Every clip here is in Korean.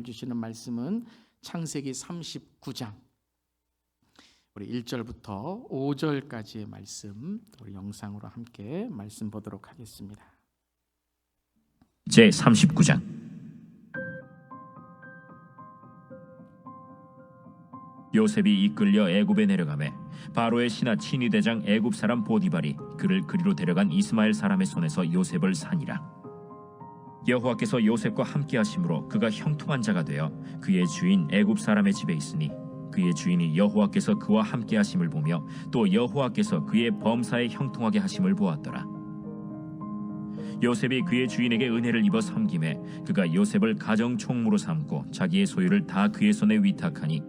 주시는 말씀은 창세기 39장 우리 1절부터 5절까지의 말씀 우리 영상으로 함께 말씀 보도록 하겠습니다. 제 39장. 요셉이 이끌려 애굽에 내려가매 바로의 신하 친위대장 애굽 사람 보디발이 그를 그리로 데려간 이스마엘 사람의 손에서 요셉을 산이라. 여호와께서 요셉과 함께 하심으로 그가 형통한 자가 되어 그의 주인 애굽 사람의 집에 있으니 그의 주인이 여호와께서 그와 함께 하심을 보며 또 여호와께서 그의 범사에 형통하게 하심을 보았더라. 요셉이 그의 주인에게 은혜를 입어 섬김에 그가 요셉을 가정 총무로 삼고 자기의 소유를 다 그의 손에 위탁하니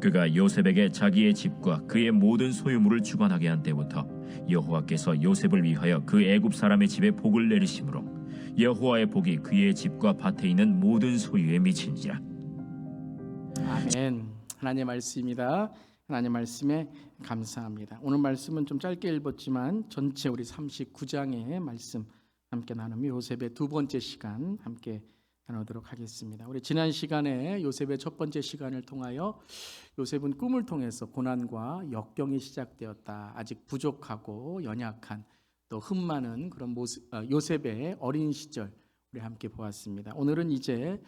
그가 요셉에게 자기의 집과 그의 모든 소유물을 주관하게 한 때부터 여호와께서 요셉을 위하여 그 애굽 사람의 집에 복을 내리심으로 여호와의 복이 그의 집과 밭에 있는 모든 소유에 미친지라. 아멘. 하나님의 말씀입니다. 하나님의 말씀에 감사합니다. 오늘 말씀은 좀 짧게 읽었지만 전체 우리 39장의 말씀 함께 나누며 요셉의 두 번째 시간 함께 나누도록 하겠습니다. 우리 지난 시간에 요셉의 첫 번째 시간을 통하여 요셉은 꿈을 통해서 고난과 역경이 시작되었다. 아직 부족하고 연약한 또 흠많은 그런 요셉의 어린 시절 우리 함께 보았습니다. 오늘은 이제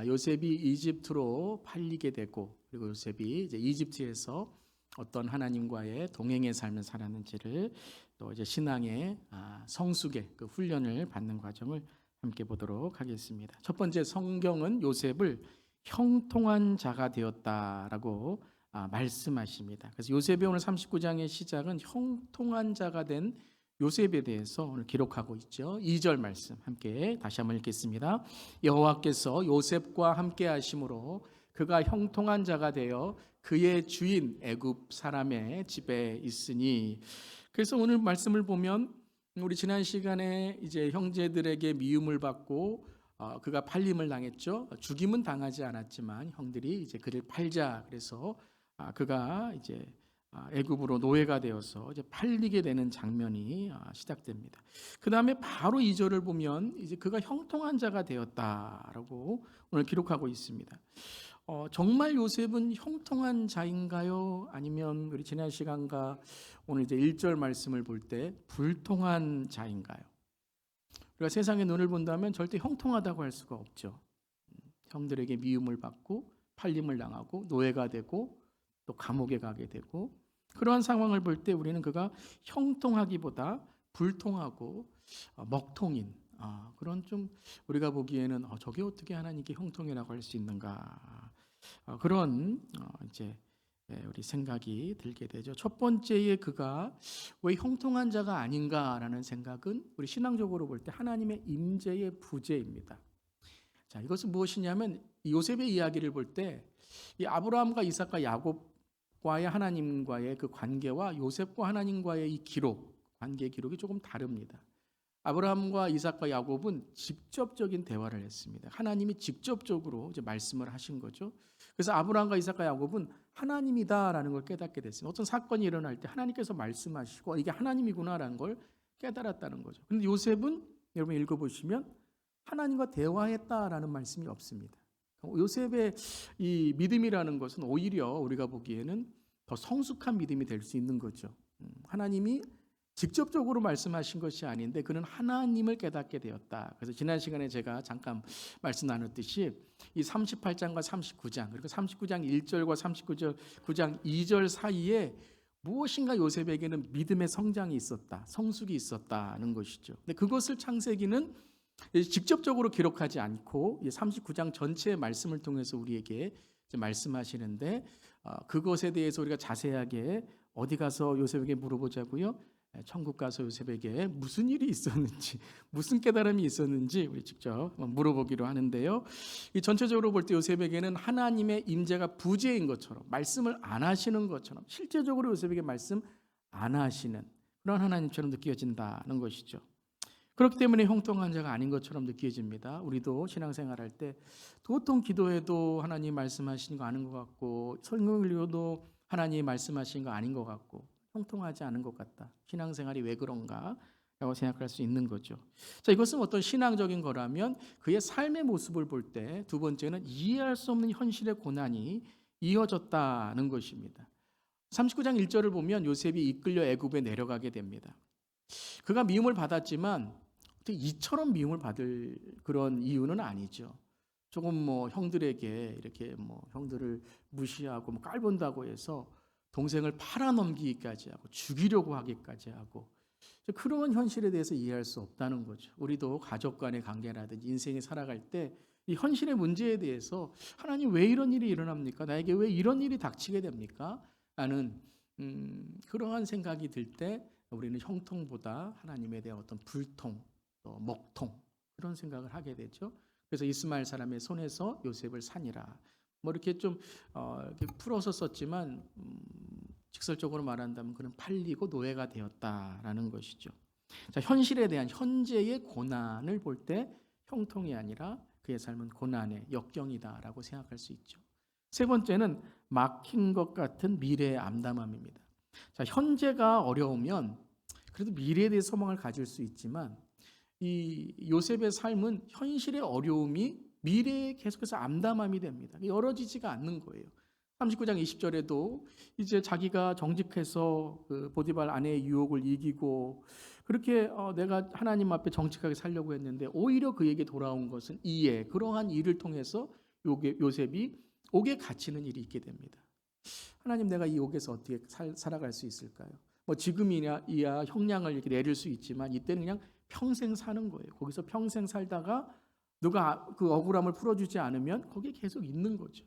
요셉이 이집트로 팔리게 되고 그리고 요셉이 이제 이집트에서 어떤 하나님과의 동행의 삶을 살았는지를 또 이제 신앙의 성숙의 그 훈련을 받는 과정을 함께 보도록 하겠습니다. 첫 번째 성경은 요셉을 형통한 자가 되었다라고 말씀하십니다. 그래서 요셉의 오늘 39장의 시작은 형통한 자가 된 요셉에 대해서 오늘 기록하고 있죠. 2절 말씀 함께 다시 한번 읽겠습니다. 여호와께서 요셉과 함께 하심으로 그가 형통한 자가 되어 그의 주인 애굽 사람의 집에 있으니. 그래서 오늘 말씀을 보면 우리 지난 시간에 이제 형제들에게 미움을 받고 그가 팔림을 당했죠. 죽임은 당하지 않았지만 형들이 이제 그를 팔자 그래서 그가 이제 애굽으로 노예가 되어서 이제 팔리게 되는 장면이 시작됩니다. 그 다음에 바로 2절을 보면 이제 그가 형통한 자가 되었다라고 오늘 기록하고 있습니다. 정말 요셉은 형통한 자인가요? 아니면 우리 지난 시간과 오늘 이제 1절 말씀을 볼 때 불통한 자인가요? 우리가 세상의 눈을 본다면 절대 형통하다고 할 수가 없죠. 형들에게 미움을 받고 팔림을 당하고 노예가 되고 또 감옥에 가게 되고 그러한 상황을 볼 때 우리는 그가 형통하기보다 불통하고 먹통인 그런 좀 우리가 보기에는 저게 어떻게 하나님께 형통이라고 할 수 있는가 그런 이제 우리 생각이 들게 되죠. 첫 번째에 그가 왜 형통한 자가 아닌가라는 생각은 우리 신앙적으로 볼 때 하나님의 임재의 부재입니다. 자, 이것은 무엇이냐면 요셉의 이야기를 볼 때 이 아브라함과 이삭과 야곱과의 하나님과의 그 관계와 요셉과 하나님과의 이 기록, 관계 기록이 조금 다릅니다. 아브라함과 이삭과 야곱은 직접적인 대화를 했습니다. 하나님이 직접적으로 이제 말씀을 하신 거죠. 그래서 아브라함과 이삭과 야곱은 하나님이다라는 걸 깨닫게 됐습니다. 어떤 사건이 일어날 때 하나님께서 말씀하시고 이게 하나님이구나라는 걸 깨달았다는 거죠. 그런데 요셉은 여러분 읽어보시면 하나님과 대화했다라는 말씀이 없습니다. 요셉의 이 믿음이라는 것은 오히려 우리가 보기에는 더 성숙한 믿음이 될 수 있는 거죠. 하나님이 직접적으로 말씀하신 것이 아닌데 그는 하나님을 깨닫게 되었다. 그래서 지난 시간에 제가 잠깐 말씀 나눴듯이 이 38장과 39장 그리고 39장 1절과 39장 2절 사이에 무엇인가 요셉에게는 믿음의 성장이 있었다. 성숙이 있었다는 것이죠. 근데 그것을 창세기는 직접적으로 기록하지 않고 39장 전체의 말씀을 통해서 우리에게 말씀하시는데 그것에 대해서 우리가 자세하게 어디 가서 요셉에게 물어보자고요? 천국 가서 요셉에게 무슨 일이 있었는지 무슨 깨달음이 있었는지 우리 직접 물어보기로 하는데요. 이 전체적으로 볼 때 요셉에게는 하나님의 임재가 부재인 것처럼 말씀을 안 하시는 것처럼 실제적으로 요셉에게 말씀 안 하시는 그런 하나님처럼 느껴진다는 것이죠. 그렇기 때문에 형통한 자가 아닌 것처럼 느껴집니다. 우리도 신앙생활할 때 도통 기도해도 하나님 말씀하시는 거 아닌 것 같고 성경을 읽어도 하나님 말씀하시는 거 아닌 것 같고 형통하지 않은 것 같다. 신앙생활이 왜 그런가? 라고 생각할 수 있는 거죠. 자, 이것은 어떤 신앙적인 거라면 그의 삶의 모습을 볼 때 두 번째는 이해할 수 없는 현실의 고난이 이어졌다는 것입니다. 39장 1절을 보면 요셉이 이끌려 애굽에 내려가게 됩니다. 그가 미움을 받았지만 어떻게 이처럼 미움을 받을 그런 이유는 아니죠. 조금 형들에게 이렇게 형들을 무시하고 깔본다고 해서 동생을 팔아넘기기까지 하고 죽이려고 하기까지 하고 그런 현실에 대해서 이해할 수 없다는 거죠. 우리도 가족 간의 관계라든지 인생에 살아갈 때 이 현실의 문제에 대해서 하나님 왜 이런 일이 일어납니까? 나에게 왜 이런 일이 닥치게 됩니까? 라는 그러한 생각이 들 때 우리는 형통보다 하나님에 대한 어떤 불통, 또 먹통 그런 생각을 하게 되죠. 그래서 이스마엘 사람의 손에서 요셉을 산이라 이렇게 좀 이렇게 풀어서 썼지만 직설적으로 말한다면 그는 팔리고 노예가 되었다라는 것이죠. 자, 현실에 대한 현재의 고난을 볼 때 형통이 아니라 그의 삶은 고난의 역경이다라고 생각할 수 있죠. 세 번째는 막힌 것 같은 미래의 암담함입니다. 자, 현재가 어려우면 그래도 미래에 대해 소망을 가질 수 있지만 이 요셉의 삶은 현실의 어려움이 미래에 계속해서 암담함이 됩니다. 열어지지가 않는 거예요. 39장 20절에도 이제 자기가 정직해서 그 보디발 아내의 유혹을 이기고 그렇게 내가 하나님 앞에 정직하게 살려고 했는데 오히려 그에게 돌아온 것은 이해, 그러한 일을 통해서 요셉이 옥에 갇히는 일이 있게 됩니다. 하나님, 내가 이 옥에서 어떻게 살아갈 수 있을까요? 지금이야 형량을 이렇게 내릴 수 있지만 이때는 그냥 평생 사는 거예요. 거기서 평생 살다가 누가 그 억울함을 풀어주지 않으면 거기에 계속 있는 거죠.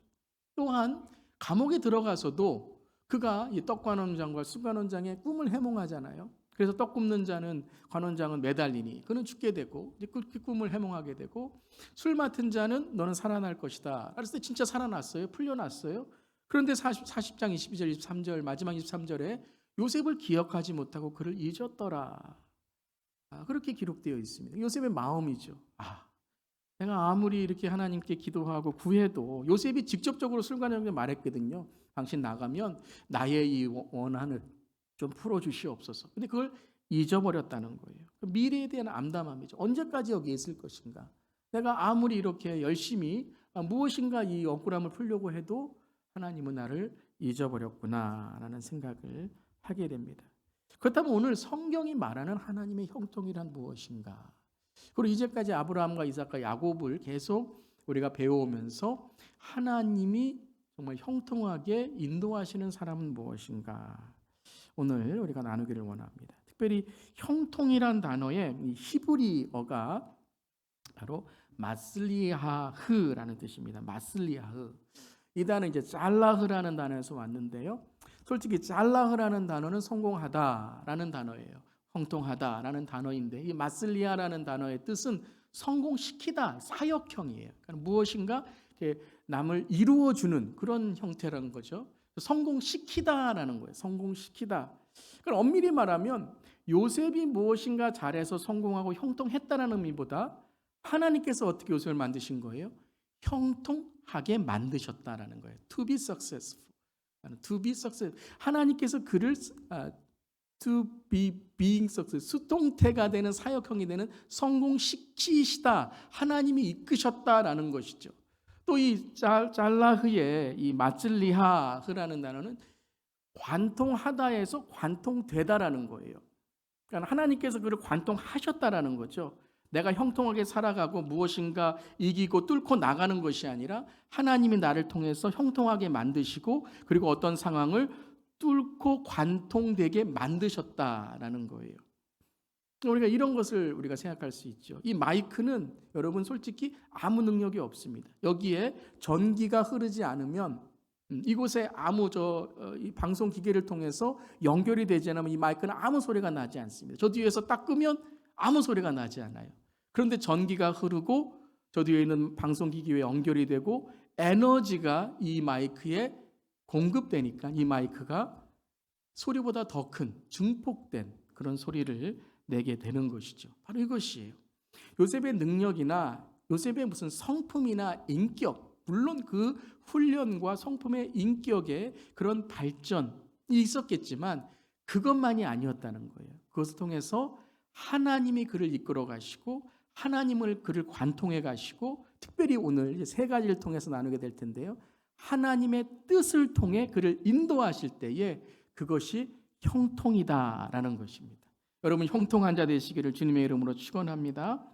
또한 감옥에 들어가서도 그가 이 떡관원장과 수관원장의 꿈을 해몽하잖아요. 그래서 떡 굽는 자는 관원장은 매달리니 그는 죽게 되고 그 꿈을 해몽하게 되고 술 맡은 자는 너는 살아날 것이다. 그랬을 때 진짜 살아났어요. 풀려났어요. 그런데 40장 22절 23절 마지막 23절에 요셉을 기억하지 못하고 그를 잊었더라. 그렇게 기록되어 있습니다. 요셉의 마음이죠. 내가 아무리 이렇게 하나님께 기도하고 구해도 요셉이 직접적으로 술관원에게 말했거든요. 당신 나가면 나의 이 원한을 좀 풀어주시옵소서. 근데 그걸 잊어버렸다는 거예요. 미래에 대한 암담함이죠. 언제까지 여기 있을 것인가? 내가 아무리 이렇게 열심히 무엇인가 이 억울함을 풀려고 해도 하나님은 나를 잊어버렸구나라는 생각을 하게 됩니다. 그렇다면 오늘 성경이 말하는 하나님의 형통이란 무엇인가? 그리고 이제까지 아브라함과 이삭과 야곱을 계속 우리가 배워오면서 하나님이 정말 형통하게 인도하시는 사람은 무엇인가? 오늘 우리가 나누기를 원합니다. 특별히 형통이란 단어의 이 히브리어가 바로 마슬리하흐라는 뜻입니다. 마슬리하흐. 이 단어는 이제 잘라흐라는 단어에서 왔는데요. 솔직히 잘라흐라는 단어는 성공하다라는 단어예요. 형통하다라는 단어인데 이 마슬리아라는 단어의 뜻은 성공시키다, 사역형이에요. 그러니까 무엇인가 남을 이루어주는 그런 형태라는 거죠. 성공시키다라는 거예요. 성공시키다. 그럼 엄밀히 말하면 요셉이 무엇인가 잘해서 성공하고 형통했다라는 의미보다 하나님께서 어떻게 요셉을 만드신 거예요? 형통하게 만드셨다라는 거예요. To be successful. To be successful. 하나님께서 그를 to be being successful. 수동태가 되는 사역형이 되는 성공시키시다. 하나님이 이끄셨다라는 것이죠. 또 이 잘라흐의 이 마슬리하흐라는 단어는 관통하다에서 관통되다라는 거예요. 그러니까 하나님께서 그를 관통하셨다라는 거죠. 내가 형통하게 살아가고 무엇인가 이기고 뚫고 나가는 것이 아니라 하나님이 나를 통해서 형통하게 만드시고 그리고 어떤 상황을 뚫고 관통되게 만드셨다라는 거예요. 우리가 이런 것을 우리가 생각할 수 있죠. 이 마이크는 여러분 솔직히 아무 능력이 없습니다. 여기에 전기가 흐르지 않으면 이곳에 아무 이 방송 기계를 통해서 연결이 되지 않으면 이 마이크는 아무 소리가 나지 않습니다. 저 뒤에서 딱 끄면 아무 소리가 나지 않아요. 그런데 전기가 흐르고 저 뒤에 있는 방송 기기에 연결이 되고 에너지가 이 마이크에 공급되니까 이 마이크가 소리보다 더 큰 증폭된 그런 소리를 내게 되는 것이죠. 바로 이것이에요. 요셉의 능력이나 요셉의 무슨 성품이나 인격, 물론 그 훈련과 성품의 인격의 그런 발전이 있었겠지만 그것만이 아니었다는 거예요. 그것을 통해서 하나님이 그를 이끌어 가시고 하나님을 그를 관통해 가시고, 특별히 오늘 이제 세 가지를 통해서 나누게 될 텐데요, 하나님의 뜻을 통해 그를 인도하실 때에 그것이 형통이다라는 것입니다. 여러분, 형통한 자 되시기를 주님의 이름으로 축원합니다.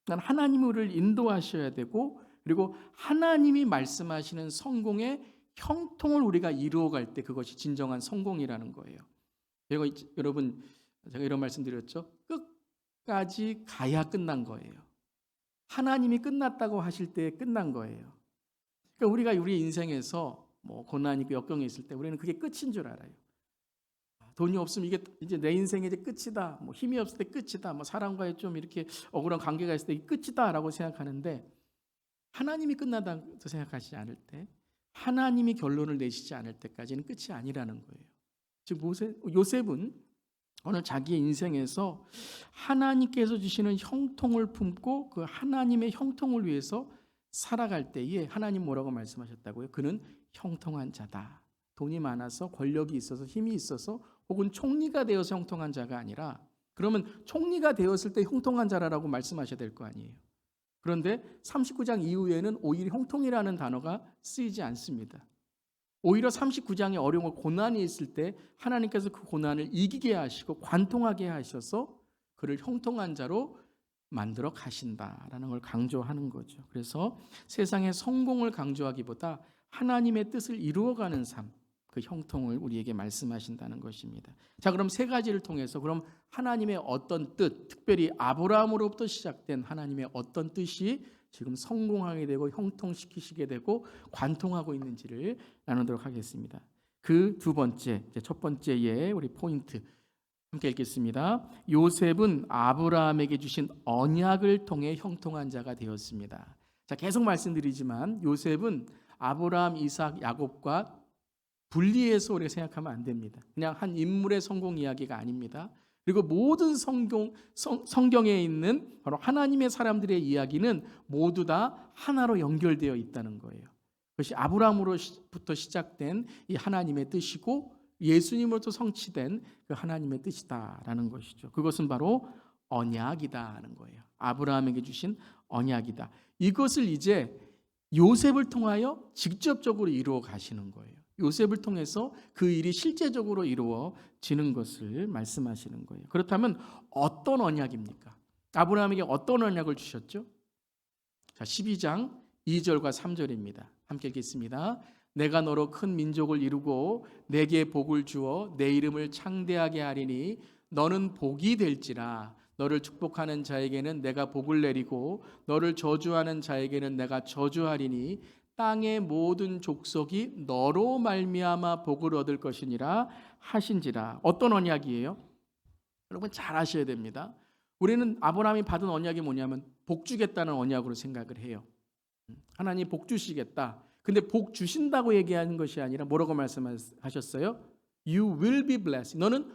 난 하나님이 우리를 인도하셔야 되고, 그리고 하나님이 말씀하시는 성공의 형통을 우리가 이루어갈 때 그것이 진정한 성공이라는 거예요. 여러분, 제가 이런 말씀 드렸죠. 끝까지 가야 끝난 거예요. 하나님이 끝났다고 하실 때 끝난 거예요. 그러니까 우리가 우리 인생에서 뭐 고난이 있고 역경이 있을 때 우리는 그게 끝인 줄 알아요. 돈이 없으면 이게 이제 내 인생의 이제 끝이다. 뭐 힘이 없을 때 끝이다. 뭐 사람과의 좀 이렇게 억울한 관계가 있을 때 이게 끝이다라고 생각하는데, 하나님이 끝나다고 생각하시지 않을 때, 하나님이 결론을 내시지 않을 때까지는 끝이 아니라는 거예요. 즉 요셉은 오늘 자기의 인생에서 하나님께서 주시는 형통을 품고 그 하나님의 형통을 위해서 살아갈 때에 하나님 뭐라고 말씀하셨다고요? 그는 형통한 자다. 돈이 많아서 권력이 있어서 힘이 있어서 혹은 총리가 되어서 형통한 자가 아니라, 그러면 총리가 되었을 때 형통한 자라고 말씀하셔야 될 거 아니에요. 그런데 39장 이후에는 오히려 형통이라는 단어가 쓰이지 않습니다. 오히려 39장의 어려운 고난이 있을 때 하나님께서 그 고난을 이기게 하시고 관통하게 하셔서 그를 형통한 자로 만들어 가신다라는 걸 강조하는 거죠. 그래서 세상의 성공을 강조하기보다 하나님의 뜻을 이루어가는 삶, 그 형통을 우리에게 말씀하신다는 것입니다. 자, 그럼 세 가지를 통해서 그럼 하나님의 어떤 뜻, 특별히 아브라함으로부터 시작된 하나님의 어떤 뜻이 지금 성공하게 되고 형통시키시게 되고 관통하고 있는지를 나누도록 하겠습니다. 그 두 번째, 첫 번째의 우리 포인트 함께 읽겠습니다. 요셉은 아브라함에게 주신 언약을 통해 형통한 자가 되었습니다. 자, 계속 말씀드리지만 요셉은 아브라함, 이삭, 야곱과 분리해서 우리가 생각하면 안 됩니다. 그냥 한 인물의 성공 이야기가 아닙니다. 그리고 모든 성경에 있는 바로 하나님의 사람들의 이야기는 모두 다 하나로 연결되어 있다는 거예요. 그것이 아브라함으로부터 시작된 이 하나님의 뜻이고 예수님으로부터 성취된 그 하나님의 뜻이다라는 것이죠. 그것은 바로 언약이다라는 거예요. 아브라함에게 주신 언약이다. 이것을 이제 요셉을 통하여 직접적으로 이루어 가시는 거예요. 요셉을 통해서 그 일이 실제적으로 이루어지는 것을 말씀하시는 거예요. 그렇다면 어떤 언약입니까? 아브라함에게 어떤 언약을 주셨죠? 자, 12장 2절과 3절입니다. 함께 읽겠습니다. 내가 너로 큰 민족을 이루고 내게 복을 주어 내 이름을 창대하게 하리니 너는 복이 될지라. 너를 축복하는 자에게는 내가 복을 내리고 너를 저주하는 자에게는 내가 저주하리니 땅의 모든 족속이 너로 말미암아 복을 얻을 것이니라 하신지라. 어떤 언약이에요? 여러분 잘 아셔야 됩니다. 우리는 아브라함이 받은 언약이 뭐냐면 복 주겠다는 언약으로 생각을 해요. 하나님 복 주시겠다. 근데 복 주신다고 얘기하는 것이 아니라 뭐라고 말씀하셨어요? You will be blessed. 너는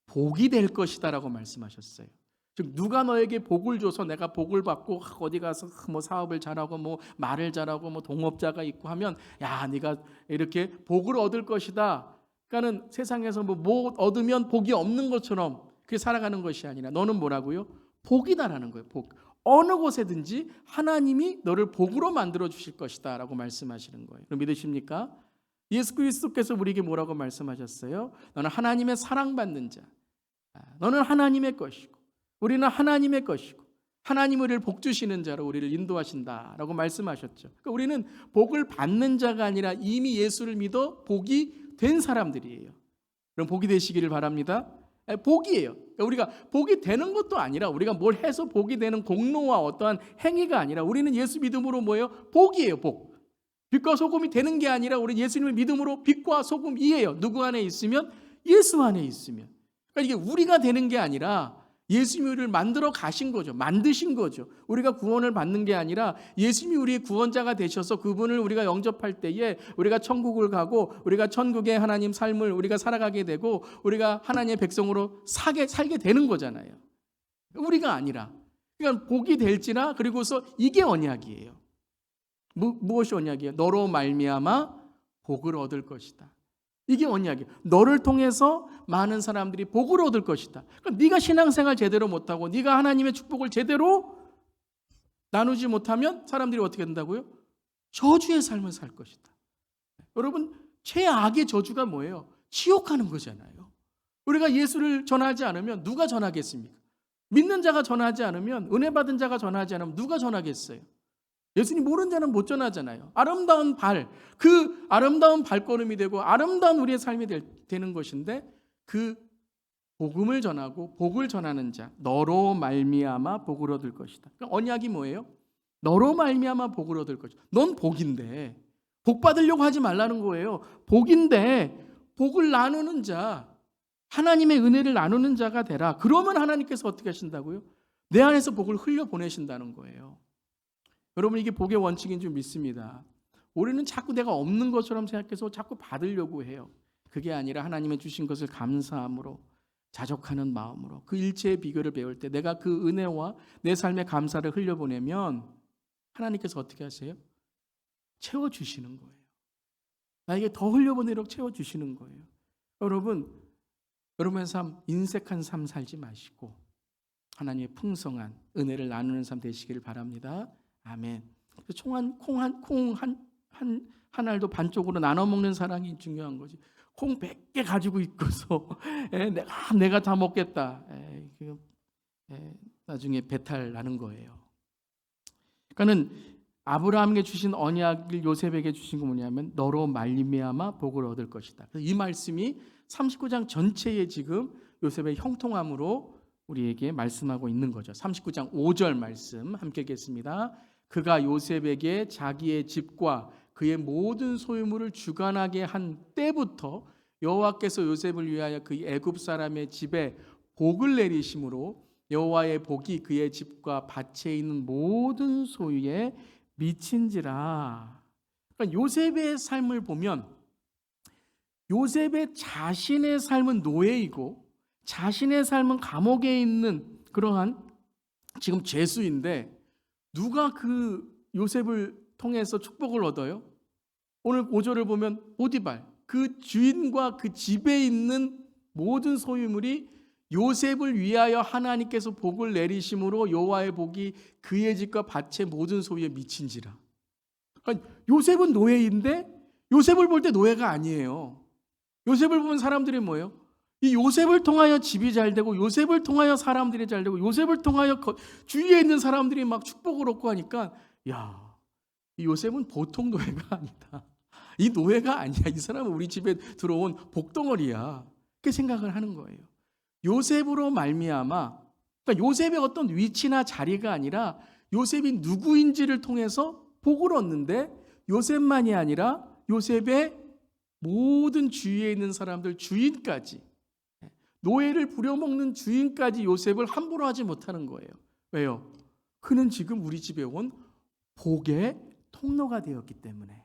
복이 될 것이다 라고 말씀하셨어요. 즉 누가 너에게 복을 줘서 내가 복을 받고 어디 가서 뭐 사업을 잘하고 뭐 말을 잘하고 뭐 동업자가 있고 하면 야 네가 이렇게 복을 얻을 것이다. 그러니까는 세상에서 뭐 얻으면 복이 없는 것처럼 그렇게 살아가는 것이 아니라 너는 뭐라고요? 복이다라는 거예요. 복. 어느 곳에든지 하나님이 너를 복으로 만들어 주실 것이다 라고 말씀하시는 거예요. 그럼 믿으십니까? 예수 그리스도께서 우리에게 뭐라고 말씀하셨어요? 너는 하나님의 사랑받는 자, 너는 하나님의 것이고 우리는 하나님의 것이고 하나님 우리를 복 주시는 자로 우리를 인도하신다라고 말씀하셨죠. 그러니까 우리는 복을 받는 자가 아니라 이미 예수를 믿어 복이 된 사람들이에요. 그럼 복이 되시기를 바랍니다. 복이에요. 그러니까 우리가 복이 되는 것도 아니라 우리가 뭘 해서 복이 되는 공로와 어떠한 행위가 아니라 우리는 예수 믿음으로 뭐예요? 복이에요. 복. 빛과 소금이 되는 게 아니라 우리는 예수님을 믿음으로 빛과 소금이에요. 누구 안에 있으면? 예수 안에 있으면. 그러니까 이게 우리가 되는 게 아니라 예수님이 우리를 만들어 가신 거죠. 만드신 거죠. 우리가 구원을 받는 게 아니라 예수님이 우리의 구원자가 되셔서 그분을 우리가 영접할 때에 우리가 천국을 가고 우리가 천국의 하나님 삶을 우리가 살아가게 되고 우리가 하나님의 백성으로 살게 되는 거잖아요. 우리가 아니라. 그러니까 복이 될지라. 그리고서 이게 언약이에요. 무엇이 언약이에요? 너로 말미암아 복을 얻을 것이다. 이게 언약이에요. 너를 통해서 많은 사람들이 복을 얻을 것이다. 그러니까 네가 신앙생활 제대로 못하고 네가 하나님의 축복을 제대로 나누지 못하면 사람들이 어떻게 된다고요? 저주의 삶을 살 것이다. 여러분, 최악의 저주가 뭐예요? 지옥 가는 거잖아요. 우리가 예수를 전하지 않으면 누가 전하겠습니까? 믿는 자가 전하지 않으면, 은혜 받은 자가 전하지 않으면 누가 전하겠어요? 예수님 모르는 자는 못 전하잖아요. 아름다운 그 아름다운 발걸음이 되고 아름다운 우리의 삶이 되는 것인데, 그 복음을 전하고 복을 전하는 자, 너로 말미암아 복을 얻을 것이다. 그러니까 언약이 뭐예요? 너로 말미암아 복을 얻을 것이다. 넌 복인데 복 받으려고 하지 말라는 거예요. 복인데 복을 나누는 자, 하나님의 은혜를 나누는 자가 되라. 그러면 하나님께서 어떻게 하신다고요? 내 안에서 복을 흘려 보내신다는 거예요. 여러분, 이게 복의 원칙인 줄 믿습니다. 우리는 자꾸 내가 없는 것처럼 생각해서 자꾸 받으려고 해요. 그게 아니라 하나님의 주신 것을 감사함으로, 자족하는 마음으로, 그 일체의 비결을 배울 때 내가 그 은혜와 내 삶의 감사를 흘려보내면 하나님께서 어떻게 하세요? 채워주시는 거예요. 나에게 더 흘려보내도록 채워주시는 거예요. 여러분의 삶, 인색한 삶 살지 마시고 하나님의 풍성한 은혜를 나누는 삶 되시기를 바랍니다. 아멘. 콩 한 알도 반쪽으로 나눠 먹는 사랑이 중요한 거지. 콩 100개 가지고 있고서 내가 다 먹겠다. 나중에 배탈 나는 거예요. 그러니까는 아브라함에게 주신 언약을 요셉에게 주신 거 뭐냐면 너로 말미암아 복을 얻을 것이다. 이 말씀이 39장 전체에 지금 요셉의 형통함으로 우리에게 말씀하고 있는 거죠. 39장 5절 말씀 함께 읽겠습니다. 그가 요셉에게 자기의 집과 그의 모든 소유물을 주관하게 한 때부터 여호와께서 요셉을 위하여 그 애굽 사람의 집에 복을 내리심으로 여호와의 복이 그의 집과 밭에 있는 모든 소유에 미친지라. 그러니까 요셉의 삶을 보면 요셉의 자신의 삶은 노예이고 자신의 삶은 감옥에 있는 그러한 지금 죄수인데, 누가 그 요셉을 통해서 축복을 얻어요? 오늘 5절을 보면 보디발, 그 주인과 그 집에 있는 모든 소유물이 요셉을 위하여 하나님께서 복을 내리심으로 여호와의 복이 그의 집과 밭의 모든 소유에 미친지라. 그러니까 요셉은 노예인데 요셉을 볼 때 노예가 아니에요. 요셉을 보면 사람들이 뭐예요? 이 요셉을 통하여 집이 잘 되고 요셉을 통하여 사람들이 잘 되고 요셉을 통하여 주위에 있는 사람들이 막 축복을 얻고 하니까, 야, 이 요셉은 보통 노예가 아니다. 이 노예가 아니야. 이 사람은 우리 집에 들어온 복덩어리야. 그렇게 생각을 하는 거예요. 요셉으로 말미암아, 그러니까 요셉의 어떤 위치나 자리가 아니라 요셉이 누구인지를 통해서 복을 얻는데, 요셉만이 아니라 요셉의 모든 주위에 있는 사람들, 주인까지, 노예를 부려먹는 주인까지 요셉을 함부로 하지 못하는 거예요. 왜요? 그는 지금 우리 집에 온 복의 통로가 되었기 때문에.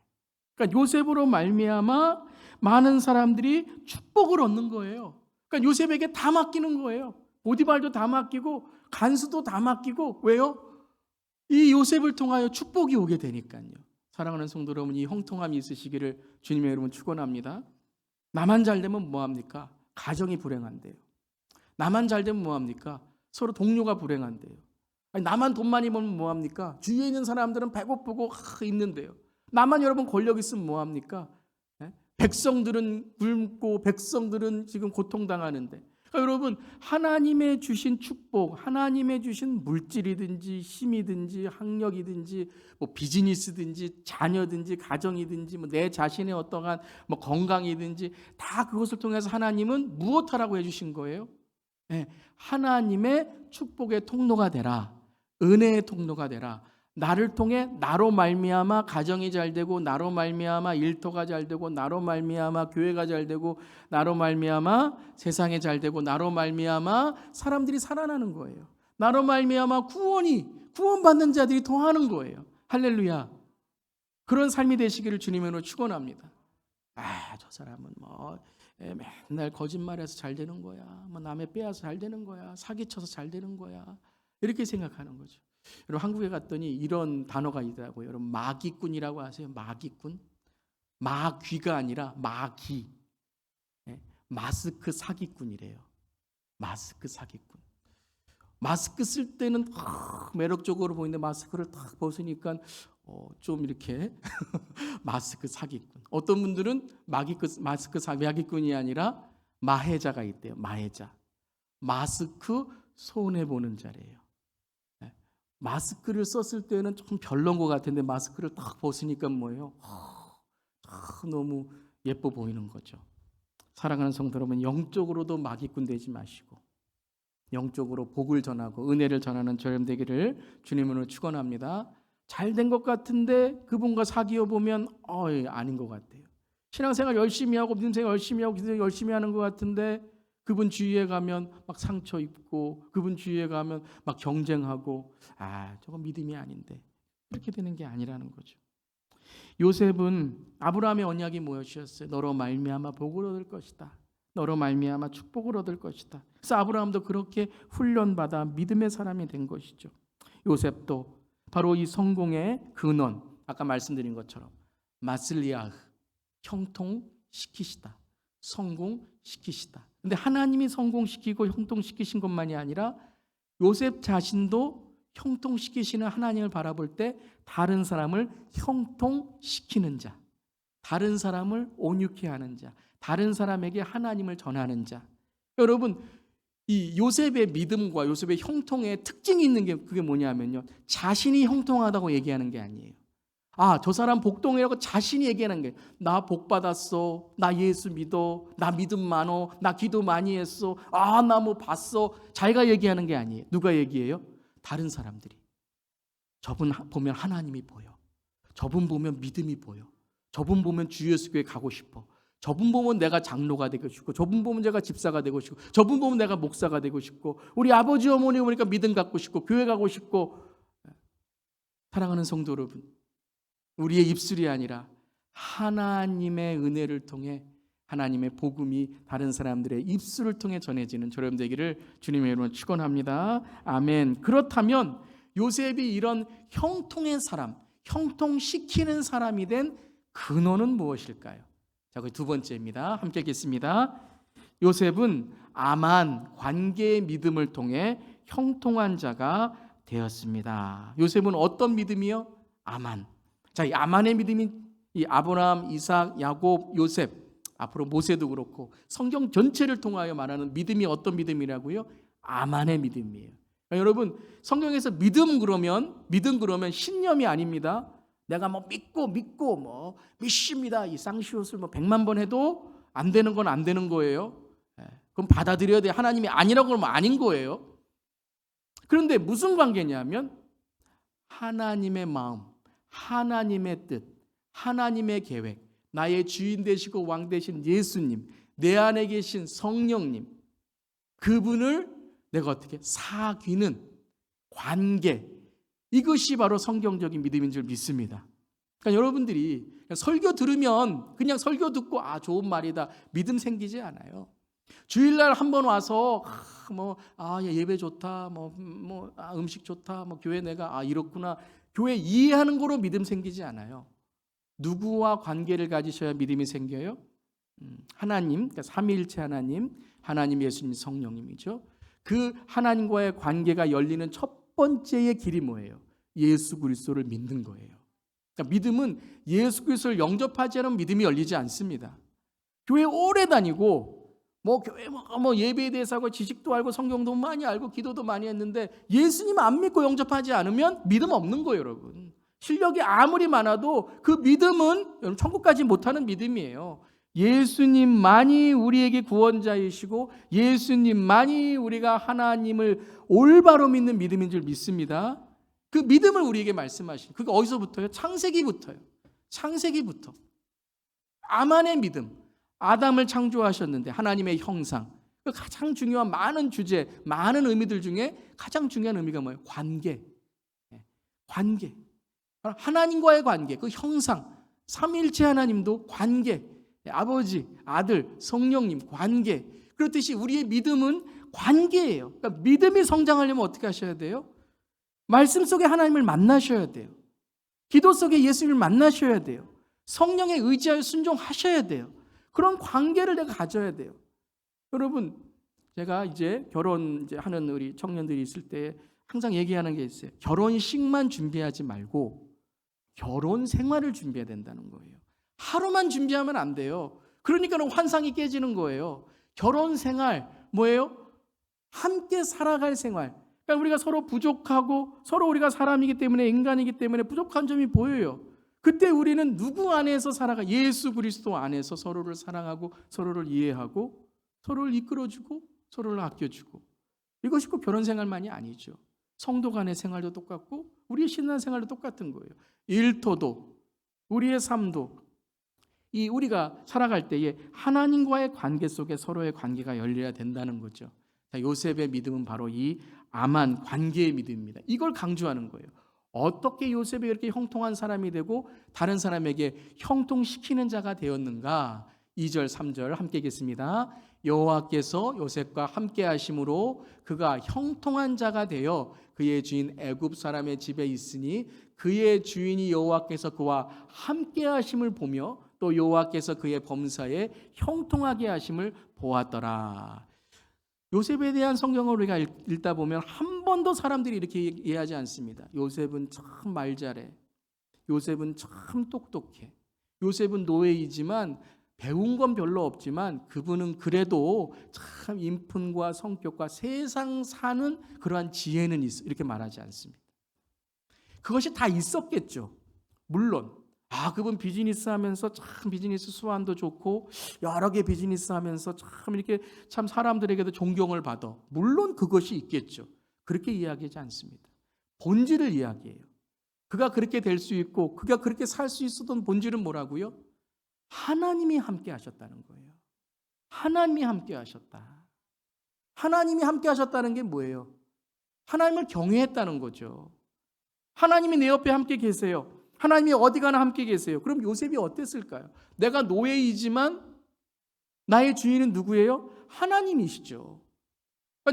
그러니까 요셉으로 말미암아 많은 사람들이 축복을 얻는 거예요. 그러니까 요셉에게 다 맡기는 거예요. 보디발도 다 맡기고 간수도 다 맡기고. 왜요? 이 요셉을 통하여 축복이 오게 되니까요. 사랑하는 성도 여러분, 이 형통함이 있으시기를 주님의 이름으로 축원합니다. 나만 잘 되면 뭐합니까? 가정이 불행한데요. 나만 잘 되면 뭐합니까? 서로 동료가 불행한데요. 아니, 나만 돈 많이 벌면 뭐합니까? 주위에 있는 사람들은 배고프고 있는데요. 나만 여러분 권력 있으면 뭐합니까? 백성들은 굶고 백성들은 지금 고통당하는데. 그러니까 여러분, 하나님의 주신 축복, 하나님의 주신 물질이든지 힘이든지 학력이든지 뭐 비즈니스든지 자녀든지 가정이든지 뭐 내 자신의 어떠한 뭐 건강이든지 다 그것을 통해서 하나님은 무엇하라고 해주신 거예요? 하나님의 축복의 통로가 되라. 은혜의 통로가 되라. 나를 통해 나로 말미암아 가정이 잘 되고 나로 말미암아 일터가 잘 되고 나로 말미암아 교회가 잘 되고 나로 말미암아 세상이 잘 되고 나로 말미암아 사람들이 살아나는 거예요. 나로 말미암아 구원받는 자들이 더하는 거예요. 할렐루야. 그런 삶이 되시기를 주님으로 축원합니다. 저 사람은 뭐 맨날 거짓말해서 잘 되는 거야. 뭐 남의 빼앗아 잘 되는 거야. 사기쳐서 잘 되는 거야. 이렇게 생각하는 거죠. 여러분, 한국에 갔더니 이런 단어가 있더라고요. 여러분, 마귀꾼이라고 아세요? 마귀꾼? 마귀가 아니라 마귀. 마스크 사기꾼이래요. 마스크 사기꾼. 마스크 쓸 때는 매력적으로 보이는데 마스크를 딱 벗으니까 좀 이렇게 마스크 사기꾼. 어떤 분들은 마스크 사기꾼이 아니라 마해자가 있대요. 마해자. 마스크 손해보는 자래요. 마스크를 썼을 때는 좀 별론 것 같은데 마스크를 딱 벗으니까 뭐예요? 너무 예뻐 보이는 거죠. 사랑하는 성도 여러분, 영적으로도 마귀꾼 되지 마시고 영적으로 복을 전하고 은혜를 전하는 저렴 되기를 주님으로 축원합니다. 잘된 것 같은데 그분과 사귀어 보면 아닌 것 같아요. 신앙생활 열심히 하고 믿음생활 열심히 하고 기도 열심히 하는 것 같은데 그분 주위에 가면 막 상처 입고 그분 주위에 가면 막 경쟁하고 저건 믿음이 아닌데 그렇게 되는 게 아니라는 거죠. 요셉은 아브라함의 언약이 무엇이었어요? 너로 말미암아 복을 얻을 것이다. 너로 말미암아 축복을 얻을 것이다. 그래서 아브라함도 그렇게 훈련받아 믿음의 사람이 된 것이죠. 요셉도 바로 이 성공의 근원, 아까 말씀드린 것처럼 마슬리아흐, 형통시키시다. 성공시키시다. 근데 하나님이 성공시키고 형통시키신 것만이 아니라 요셉 자신도 형통시키시는 하나님을 바라볼 때 다른 사람을 형통시키는 자, 다른 사람을 온유케 하는 자, 다른 사람에게 하나님을 전하는 자. 여러분, 이 요셉의 믿음과 요셉의 형통의 특징이 있는 게 그게 뭐냐면요, 자신이 형통하다고 얘기하는 게 아니에요. 저 사람 복동이라고 자신이 얘기하는 게, 나 복 받았어, 나 예수 믿어, 나 믿음 많어, 나 기도 많이 했어, 나 뭐 봤어. 자기가 얘기하는 게 아니에요. 누가 얘기해요? 다른 사람들이. 저분 보면 하나님이 보여. 저분 보면 믿음이 보여. 저분 보면 주 예수 교회 가고 싶어. 저분 보면 내가 장로가 되고 싶고, 저분 보면 내가 집사가 되고 싶고, 저분 보면 내가 목사가 되고 싶고, 우리 아버지 어머니 보니까 믿음 갖고 싶고, 교회 가고 싶고. 사랑하는 성도 여러분, 우리의 입술이 아니라 하나님의 은혜를 통해 하나님의 복음이 다른 사람들의 입술을 통해 전해지는 저렴 되기를 주님의 이름으로 축원합니다. 아멘. 그렇다면 요셉이 이런 형통의 사람, 형통시키는 사람이 된 근원은 무엇일까요? 자, 그 두 번째입니다. 함께 읽겠습니다. 요셉은 아만 관계의 믿음을 통해 형통한 자가 되었습니다. 요셉은 어떤 믿음이요? 아만. 자, 이 아만의 믿음이 이 아브라함, 이삭, 야곱, 요셉, 앞으로 모세도 그렇고 성경 전체를 통하여 말하는 믿음이 어떤 믿음이라고요? 아만의 믿음이에요. 그러니까 여러분, 성경에서 믿음 그러면 신념이 아닙니다. 내가 뭐 믿고 뭐 믿습니다. 이 쌍시옷을 뭐 100만 번 해도 안 되는 건 안 되는 거예요. 그럼 받아들여야 돼. 하나님이 아니라고 그러면 아닌 거예요. 그런데 무슨 관계냐면 하나님의 마음, 하나님의 뜻, 하나님의 계획, 나의 주인 되시고 왕 되신 예수님, 내 안에 계신 성령님, 그분을 내가 어떻게 사귀는 관계, 이것이 바로 성경적인 믿음인 줄 믿습니다. 그러니까 여러분들이 그냥 설교 들으면 그냥 설교 듣고 좋은 말이다, 믿음 생기지 않아요. 주일날 한번 와서 예배 좋다, 음식 좋다, 교회 내가 이렇구나, 교회 이해하는 거로 믿음 생기지 않아요. 누구와 관계를 가지셔야 믿음이 생겨요? 하나님, 그러니까 삼위일체 하나님, 예수님, 성령님이죠. 그 하나님과의 관계가 열리는 첫 번째의 길이 뭐예요? 예수 그리스도를 믿는 거예요. 그러니까 믿음은 예수 그리스도를 영접하지 않으면 믿음이 열리지 않습니다. 교회 오래 다니고 교회 예배에 대해서 하고 지식도 알고 성경도 많이 알고 기도도 많이 했는데 예수님 안 믿고 영접하지 않으면 믿음 없는 거예요, 여러분. 실력이 아무리 많아도 그 믿음은 여러분 천국까지 못하는 믿음이에요. 예수님만이 우리에게 구원자이시고 예수님만이 우리가 하나님을 올바로 믿는 믿음인 줄 믿습니다. 그 믿음을 우리에게 말씀하신, 그게 어디서부터요? 창세기부터요. 창세기부터. 아만의 믿음. 아담을 창조하셨는데 하나님의 형상. 그 가장 중요한 많은 주제, 많은 의미들 중에 가장 중요한 의미가 뭐예요? 관계. 관계. 하나님과의 관계, 그 형상. 삼위일체 하나님도 관계. 아버지, 아들, 성령님 관계. 그렇듯이 우리의 믿음은 관계예요. 그러니까 믿음이 성장하려면 어떻게 하셔야 돼요? 말씀 속에 하나님을 만나셔야 돼요. 기도 속에 예수님을 만나셔야 돼요. 성령에 의지하여 순종하셔야 돼요. 그런 관계를 내가 가져야 돼요. 여러분, 제가 이제 결혼 하는 우리 청년들이 있을 때 항상 얘기하는 게 있어요. 결혼식만 준비하지 말고 결혼 생활을 준비해야 된다는 거예요. 하루만 준비하면 안 돼요. 그러니까는 환상이 깨지는 거예요. 결혼 생활 뭐예요? 함께 살아갈 생활. 그러니까 우리가 서로 부족하고 서로 우리가 사람이기 때문에 인간이기 때문에 부족한 점이 보여요. 그때 우리는 누구 안에서 살아가? 예수 그리스도 안에서 서로를 사랑하고 서로를 이해하고 서로를 이끌어주고 서로를 아껴주고. 이것이 꼭 결혼 생활만이 아니죠. 성도 간의 생활도 똑같고 우리의 신앙 생활도 똑같은 거예요. 일터도 우리의 삶도 이 우리가 살아갈 때에 하나님과의 관계 속에 서로의 관계가 열려야 된다는 거죠. 요셉의 믿음은 바로 이 암한 관계의 믿음입니다. 이걸 강조하는 거예요. 어떻게 요셉이 이렇게 형통한 사람이 되고 다른 사람에게 형통시키는 자가 되었는가? 2절 3절 함께 읽겠습니다. 여호와께서 요셉과 함께 하심으로 그가 형통한 자가 되어 그의 주인 애굽 사람의 집에 있으니 그의 주인이 여호와께서 그와 함께 하심을 보며 또 여호와께서 그의 범사에 형통하게 하심을 보았더라. 요셉에 대한 성경을 우리가 읽다 보면 한 번도 사람들이 이렇게 이해하지 않습니다. 요셉은 참 말 잘해. 요셉은 참 똑똑해. 요셉은 노예이지만 배운 건 별로 없지만 그분은 그래도 참 인품과 성격과 세상 사는 그러한 지혜는 있어. 이렇게 말하지 않습니다. 그것이 다 있었겠죠. 물론 그분 비즈니스 하면서 참 비즈니스 수완도 좋고 여러 개 비즈니스 하면서 참 이렇게 참 사람들에게도 존경을 받아. 물론 그것이 있겠죠. 그렇게 이야기하지 않습니다. 본질을 이야기해요. 그가 그렇게 될 수 있고 그가 그렇게 살 수 있었던 본질은 뭐라고요? 하나님이 함께 하셨다는 거예요. 하나님이 함께 하셨다. 하나님이 함께 하셨다는 게 뭐예요? 하나님을 경외했다는 거죠. 하나님이 내 옆에 함께 계세요. 하나님이 어디 가나 함께 계세요. 그럼 요셉이 어땠을까요? 내가 노예이지만 나의 주인은 누구예요? 하나님이시죠.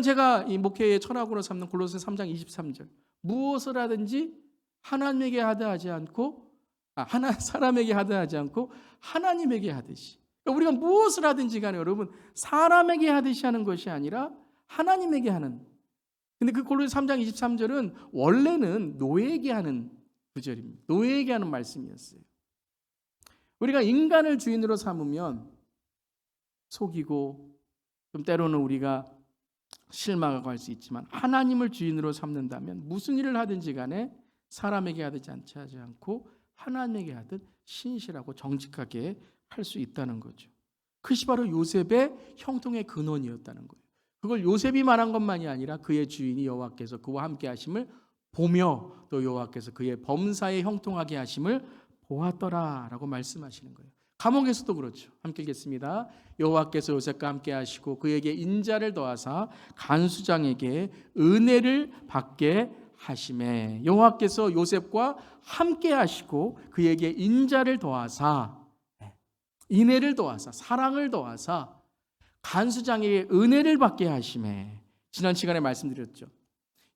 제가 이 목회의 철학으로 삼는 골로새 3장 23절 무엇을 하든지 하나님에게 하지 않고 사람에게 하지 않고 하나님에게 하듯이. 그러니까 우리가 무엇을 하든지 간에 여러분 사람에게 하듯이 하는 것이 아니라 하나님에게 하는. 근데 그 골로새 3장 23절은 원래는 노예에게 하는 구절입니다. 노예에게 하는 말씀이었어요. 우리가 인간을 주인으로 삼으면 속이고 좀 때로는 우리가 실망하고 할 수 있지만 하나님을 주인으로 삼는다면 무슨 일을 하든지 간에 사람에게 하지 않고 하나님에게 하듯 신실하고 정직하게 할 수 있다는 거죠. 그것이 바로 요셉의 형통의 근원이었다는 거예요. 그걸 요셉이 말한 것만이 아니라 그의 주인이 여호와께서 그와 함께 하심을 보며 또 여호와께서 그의 범사에 형통하게 하심을 보았더라라고 말씀하시는 거예요. 감옥에서도 그렇죠. 함께 읽겠습니다. 여호와께서 요셉과 함께 하시고 그에게 인자를 더하사 간수장에게 은혜를 받게 하심에. 여호와께서 요셉과 함께 하시고 그에게 인자를 더하사 인애를 더하사 사랑을 더하사 간수장에게 은혜를 받게 하심에. 지난 시간에 말씀드렸죠.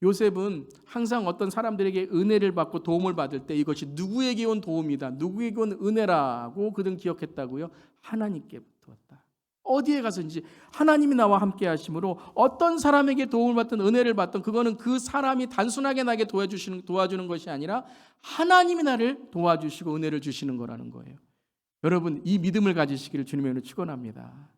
요셉은 항상 어떤 사람들에게 은혜를 받고 도움을 받을 때 이것이 누구에게 온 도움이다, 누구에게 온 은혜라고 그들은 기억했다고요? 하나님께부터 왔다. 어디에 가서든지 하나님이 나와 함께 하심으로 어떤 사람에게 도움을 받든 은혜를 받든 그거는 그 사람이 단순하게 나에게 도와주는 것이 아니라 하나님이 나를 도와주시고 은혜를 주시는 거라는 거예요. 여러분 이 믿음을 가지시기를 주님의 이름으로 축원합니다.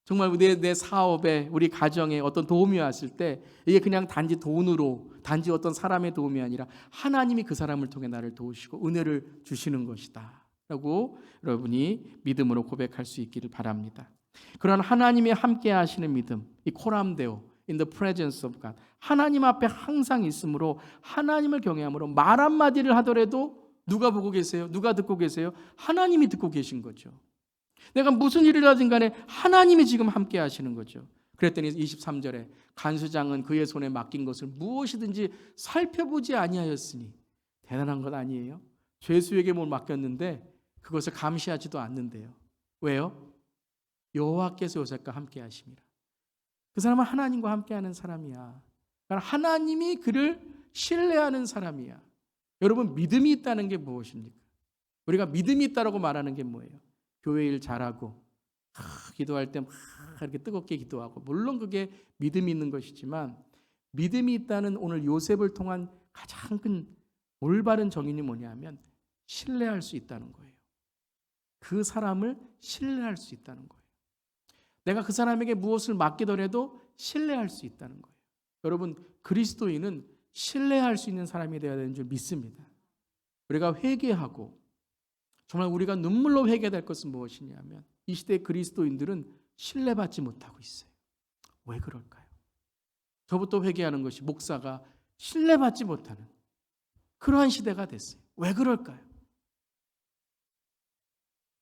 정말 내 사업에 우리 가정에 어떤 도움이 왔을 때 이게 그냥 단지 돈으로 단지 어떤 사람의 도움이 아니라 하나님이 그 사람을 통해 나를 도우시고 은혜를 주시는 것이다 라고 여러분이 믿음으로 고백할 수 있기를 바랍니다. 그런 하나님이 함께 하시는 믿음, 이 코람데오 in the presence of God, 하나님 앞에 항상 있으므로 하나님을 경외함으로 말 한마디를 하더라도 누가 보고 계세요? 누가 듣고 계세요? 하나님이 듣고 계신 거죠. 내가 무슨 일을 하든 간에 하나님이 지금 함께 하시는 거죠. 그랬더니 23절에 간수장은 그의 손에 맡긴 것을 무엇이든지 살펴보지 아니하였으니. 대단한 것 아니에요? 죄수에게 뭘 맡겼는데 그것을 감시하지도 않는데요. 왜요? 여호와께서 요셉과 함께 하심이라. 그 사람은 하나님과 함께하는 사람이야. 하나님이 그를 신뢰하는 사람이야. 여러분 믿음이 있다는 게 무엇입니까? 우리가 믿음이 있다라고 말하는 게 뭐예요? 교회 일 잘하고 기도할 때 막 이렇게 뜨겁게 기도하고, 물론 그게 믿음이 있는 것이지만 믿음이 있다는 오늘 요셉을 통한 가장 큰 올바른 정의는 뭐냐면 신뢰할 수 있다는 거예요. 그 사람을 신뢰할 수 있다는 거예요. 내가 그 사람에게 무엇을 맡기더라도 신뢰할 수 있다는 거예요. 여러분, 그리스도인은 신뢰할 수 있는 사람이 되어야 되는 줄 믿습니다. 우리가 회개하고 정말 우리가 눈물로 회개될 것은 무엇이냐면 이 시대 그리스도인들은 신뢰받지 못하고 있어요. 왜 그럴까요? 저부터 회개하는 것이 목사가 신뢰받지 못하는 그러한 시대가 됐어요. 왜 그럴까요?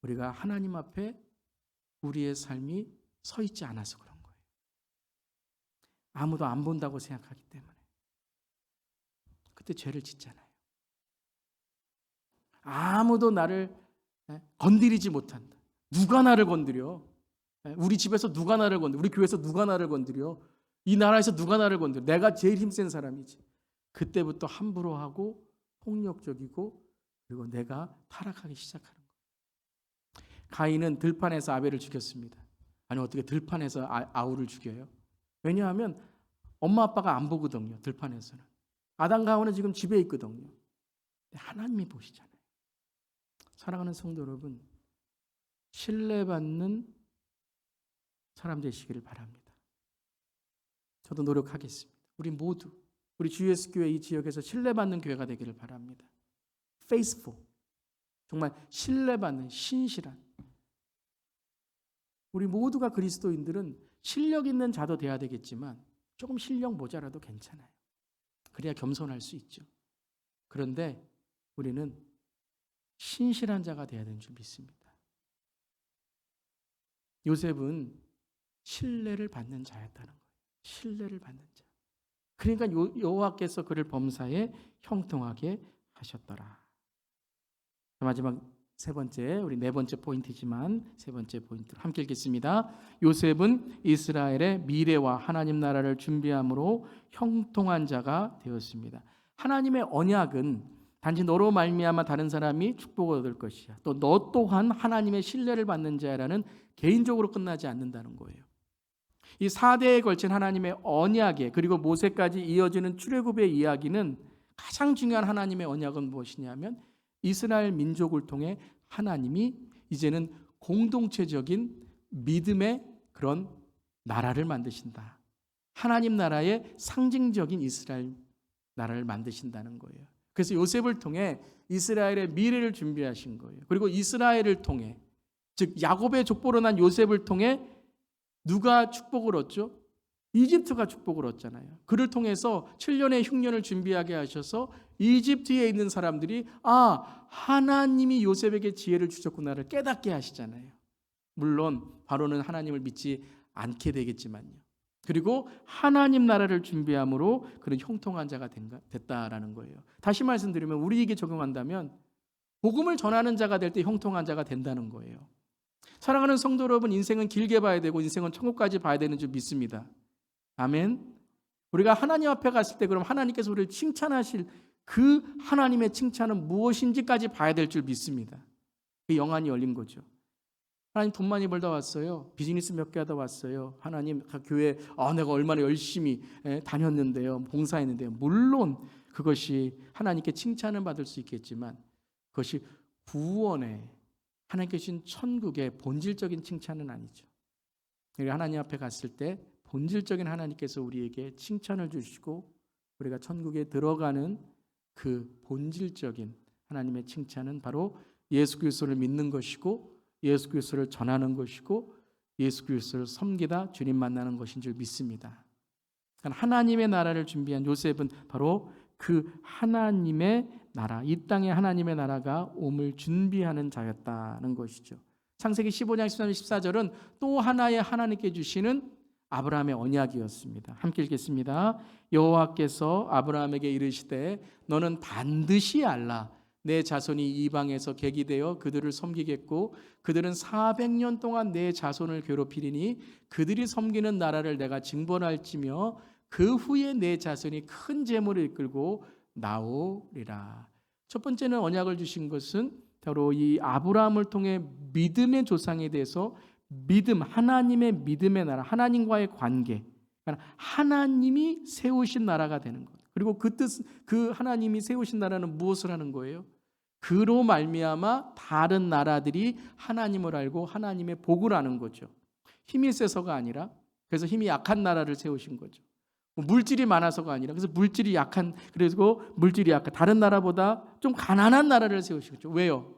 우리가 하나님 앞에 우리의 삶이 서 있지 않아서 그런 거예요. 아무도 안 본다고 생각하기 때문에. 그때 죄를 짓잖아요. 아무도 나를 건드리지 못한다. 누가 나를 건드려? 우리 집에서 누가 나를 건드려? 우리 교회에서 누가 나를 건드려? 이 나라에서 누가 나를 건드려? 내가 제일 힘센 사람이지. 그때부터 함부로 하고 폭력적이고 그리고 내가 타락하기 시작하는 거예요. 가인은 들판에서 아벨을 죽였습니다. 아니 어떻게 들판에서 아우를 죽여요? 왜냐하면 엄마 아빠가 안 보거든요. 들판에서는. 아담과 하와는 지금 집에 있거든요. 하나님이 보시잖아요. 사랑하는 성도 여러분, 신뢰받는 사람 되시기를 바랍니다. 저도 노력하겠습니다. 우리 모두 우리 주 예수 교회 이 지역에서 신뢰받는 교회가 되기를 바랍니다. faithful, 정말 신뢰받는 신실한, 우리 모두가 그리스도인들은 실력 있는 자도 돼야 되겠지만 조금 실력 모자라도 괜찮아요. 그래야 겸손할 수 있죠. 그런데 우리는 신실한 자가 돼야 되는 줄 믿습니다. 요셉은 신뢰를 받는 자였다는 거예요. 신뢰를 받는 자. 그러니까 여호와께서 그를 범사에 형통하게 하셨더라. 마지막 세 번째, 우리 네 번째 포인트지만 세 번째 포인트 함께 읽겠습니다. 요셉은 이스라엘의 미래와 하나님 나라를 준비함으로 형통한 자가 되었습니다. 하나님의 언약은 단지 너로 말미암아 다른 사람이 축복을 얻을 것이야. 또 너 또한 하나님의 신뢰를 받는 자라는 개인적으로 끝나지 않는다는 거예요. 이 4대에 걸친 하나님의 언약에 그리고 모세까지 이어지는 출애굽의 이야기는 가장 중요한 하나님의 언약은 무엇이냐면 이스라엘 민족을 통해 하나님이 이제는 공동체적인 믿음의 그런 나라를 만드신다. 하나님 나라의 상징적인 이스라엘 나라를 만드신다는 거예요. 그래서 요셉을 통해 이스라엘의 미래를 준비하신 거예요. 그리고 이스라엘을 통해, 즉 야곱의 족보로 난 요셉을 통해 누가 축복을 얻죠? 이집트가 축복을 얻잖아요. 그를 통해서 7년의 흉년을 준비하게 하셔서 이집트에 있는 사람들이 하나님이 요셉에게 지혜를 주셨구나를 깨닫게 하시잖아요. 물론 바로는 하나님을 믿지 않게 되겠지만요. 그리고 하나님 나라를 준비함으로 그런 형통한 자가 됐다라는 거예요. 다시 말씀드리면 우리에게 적용한다면 복음을 전하는 자가 될 때 형통한 자가 된다는 거예요. 사랑하는 성도 여러분, 인생은 길게 봐야 되고 인생은 천국까지 봐야 되는 줄 믿습니다. 아멘. 우리가 하나님 앞에 갔을 때 그럼 하나님께서 우리를 칭찬하실 그 하나님의 칭찬은 무엇인지까지 봐야 될 줄 믿습니다. 그 영안이 열린 거죠. 하나님 돈 많이 벌다 왔어요. 비즈니스 몇 개 하다 왔어요. 하나님 교회 내가 얼마나 열심히 다녔는데요. 봉사했는데요. 물론 그것이 하나님께 칭찬을 받을 수 있겠지만 그것이 구원의 하나님께 주신 천국의 본질적인 칭찬은 아니죠. 우리가 하나님 앞에 갔을 때 본질적인 하나님께서 우리에게 칭찬을 주시고 우리가 천국에 들어가는 그 본질적인 하나님의 칭찬은 바로 예수 그리스도를 믿는 것이고 예수 그리스도를 전하는 것이고 예수 그리스도를 섬기다 주님 만나는 것인 줄 믿습니다. 하나님의 나라를 준비한 요셉은 바로 그 하나님의 나라, 이 땅에 하나님의 나라가 옴을 준비하는 자였다는 것이죠. 창세기 15장 13, 14절은 또 하나의 하나님께 주시는 아브라함의 언약이었습니다. 함께 읽겠습니다. 여호와께서 아브라함에게 이르시되 너는 반드시 알라. 내 자손이 이방에서 객이 되어 그들을 섬기겠고 그들은 400년 동안 내 자손을 괴롭히리니 그들이 섬기는 나라를 내가 징벌할지며 그 후에 내 자손이 큰 재물을 이끌고 나오리라. 첫 번째는 언약을 주신 것은 바로 이 아브라함을 통해 믿음의 조상에 대해서 믿음, 하나님의 믿음의 나라, 하나님과의 관계, 그러니까 하나님이 세우신 나라가 되는 것. 그리고 그 하나님이 세우신 나라는 무엇을 하는 거예요? 그로 말미암아 다른 나라들이 하나님을 알고 하나님의 복을 아는 거죠. 힘이 세서가 아니라, 그래서 힘이 약한 나라를 세우신 거죠. 물질이 많아서가 아니라, 그래서 물질이 약한 다른 나라보다 좀 가난한 나라를 세우시죠. 왜요?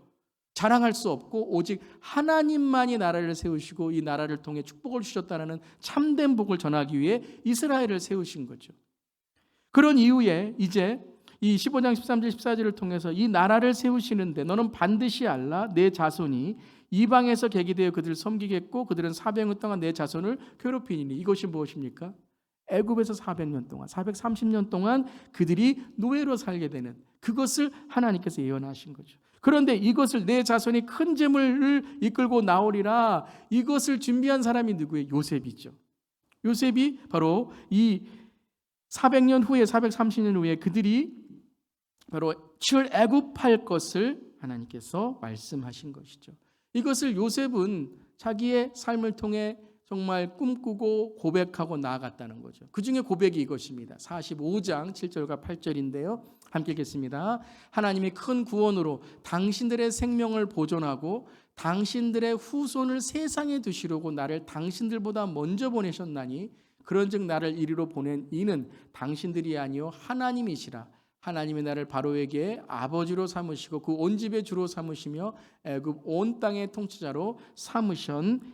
자랑할 수 없고 오직 하나님만이 나라를 세우시고 이 나라를 통해 축복을 주셨다는 참된 복을 전하기 위해 이스라엘을 세우신 거죠. 그런 이후에 이제 이 15장 13절 14절을 통해서 이 나라를 세우시는데 너는 반드시 알라 내 자손이 이방에서 계기되어 그들을 섬기겠고 그들은 400년 동안 내 자손을 괴롭히니. 이것이 무엇입니까? 애굽에서 400년 동안 430년 동안 그들이 노예로 살게 되는 그것을 하나님께서 예언하신 거죠. 그런데 이것을 내 자손이 큰 재물을 이끌고 나오리라, 이것을 준비한 사람이 누구예요? 요셉이죠. 요셉이 바로 이 400년 후에 430년 후에 그들이 바로 출애굽할 것을 하나님께서 말씀하신 것이죠. 이것을 요셉은 자기의 삶을 통해 정말 꿈꾸고 고백하고 나아갔다는 거죠. 그 중에 고백이 이것입니다. 45장 7절과 8절인데요. 함께 읽겠습니다. 하나님이 큰 구원으로 당신들의 생명을 보존하고 당신들의 후손을 세상에 두시려고 나를 당신들보다 먼저 보내셨나니 그런즉 나를 이리로 보낸 이는 당신들이 아니요 하나님이시라. 하나님이 나를 바로에게 아버지로 삼으시고 그 온 집의 주로 삼으시며 애굽 온 땅의 통치자로 삼으셨나이다.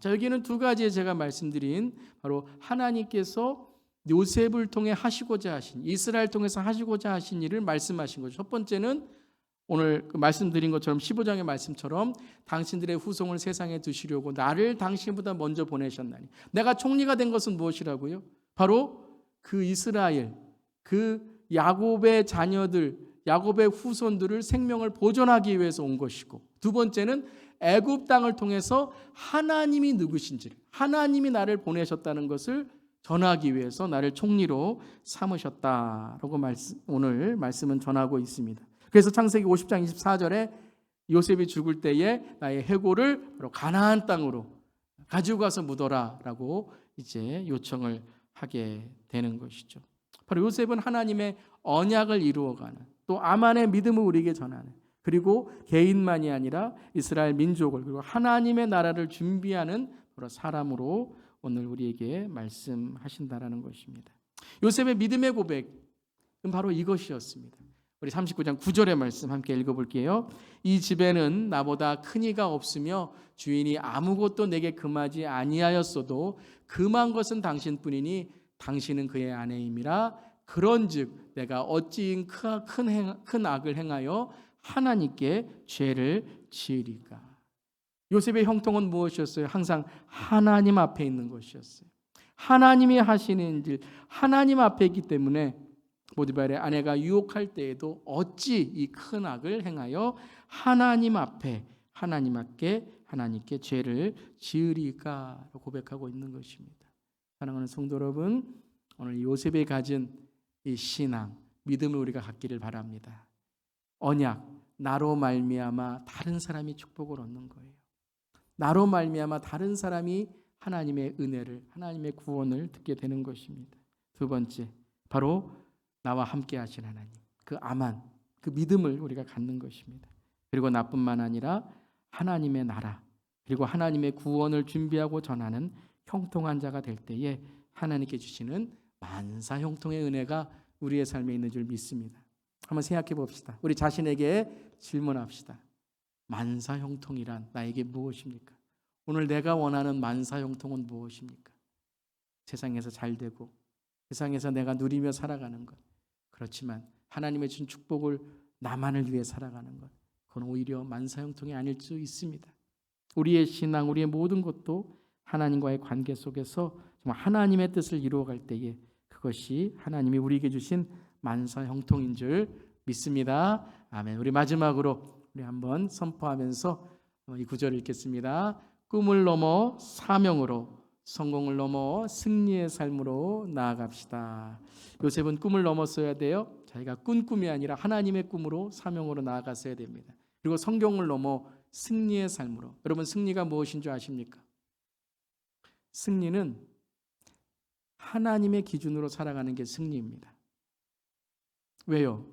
자, 여기는 두 가지의 제가 말씀드린 바로 하나님께서 요셉을 통해 하시고자 하신, 이스라엘 통해서 하시고자 하신 일을 말씀하신 거죠. 첫 번째는 오늘 말씀드린 것처럼 15장의 말씀처럼 당신들의 후손을 세상에 두시려고 나를 당신보다 먼저 보내셨나니. 내가 총리가 된 것은 무엇이라고요? 바로 그 이스라엘, 그 야곱의 자녀들, 야곱의 후손들을 생명을 보존하기 위해서 온 것이고, 두 번째는 애굽 땅을 통해서 하나님이 누구신지를, 하나님이 나를 보내셨다는 것을 전하기 위해서 나를 총리로 삼으셨다라고 오늘 말씀은 전하고 있습니다. 그래서 창세기 50장 24절에 요셉이 죽을 때에 나의 해골을 바로 가나안 땅으로 가지고 가서 묻어라라고 이제 요청을 하게 되는 것이죠. 바로 요셉은 하나님의 언약을 이루어가는, 또 아만의 믿음을 우리에게 전하는, 그리고 개인만이 아니라 이스라엘 민족을, 그리고 하나님의 나라를 준비하는 바로 사람으로 오늘 우리에게 말씀하신다라는 것입니다. 요셉의 믿음의 고백은 바로 이것이었습니다. 우리 39장 9절의 말씀 함께 읽어볼게요. 이 집에는 나보다 큰 이가 없으며 주인이 아무것도 내게 금하지 아니하였어도 금한 것은 당신뿐이니 당신은 그의 아내임이라. 그런즉 내가 어찌 큰 악을 행하여 하나님께 죄를 지으리까. 요셉의 형통은 무엇이었어요? 항상 하나님 앞에 있는 것이었어요. 하나님이 하시는 일, 하나님 앞에 있기 때문에 보디발의 아내가 유혹할 때에도 어찌 이 큰 악을 행하여 하나님 앞에 하나님께 죄를 지으리까 고백하고 있는 것입니다. 사랑하는 성도 여러분, 오늘 요셉이 가진 이 신앙, 믿음을 우리가 갖기를 바랍니다. 언약, 나로 말미암아 다른 사람이 축복을 얻는 거예요. 나로 말미암아 다른 사람이 하나님의 은혜를, 하나님의 구원을 듣게 되는 것입니다. 두 번째, 바로 나와 함께 하신 하나님, 그 아만, 그 믿음을 우리가 갖는 것입니다. 그리고 나뿐만 아니라 하나님의 나라, 그리고 하나님의 구원을 준비하고 전하는 형통한 자가 될 때에 하나님께 주시는 만사 형통의 은혜가 우리의 삶에 있는 줄 믿습니다. 한번 생각해 봅시다. 우리 자신에게 질문합시다. 만사 형통이란 나에게 무엇입니까? 오늘 내가 원하는 만사 형통은 무엇입니까? 세상에서 잘 되고 세상에서 내가 누리며 살아가는 것. 그렇지만 하나님의 준 축복을 나만을 위해 살아가는 것, 그건 오히려 만사 형통이 아닐 수 있습니다. 우리의 신앙, 우리의 모든 것도 하나님과의 관계 속에서 정말 하나님의 뜻을 이루어갈 때에 그것이 하나님이 우리에게 주신 만사 형통인 줄 믿습니다. 아멘. 우리 마지막으로 우리 한번 선포하면서 이 구절을 읽겠습니다. 꿈을 넘어 사명으로, 성공을 넘어 승리의 삶으로 나아갑시다. 요셉은 꿈을 넘었어야 돼요. 자기가 꾼 꿈이 아니라 하나님의 꿈으로, 사명으로 나아갔어야 됩니다. 그리고 성경을 넘어 승리의 삶으로. 여러분, 승리가 무엇인 줄 아십니까? 승리는 하나님의 기준으로 살아가는 게 승리입니다. 왜요?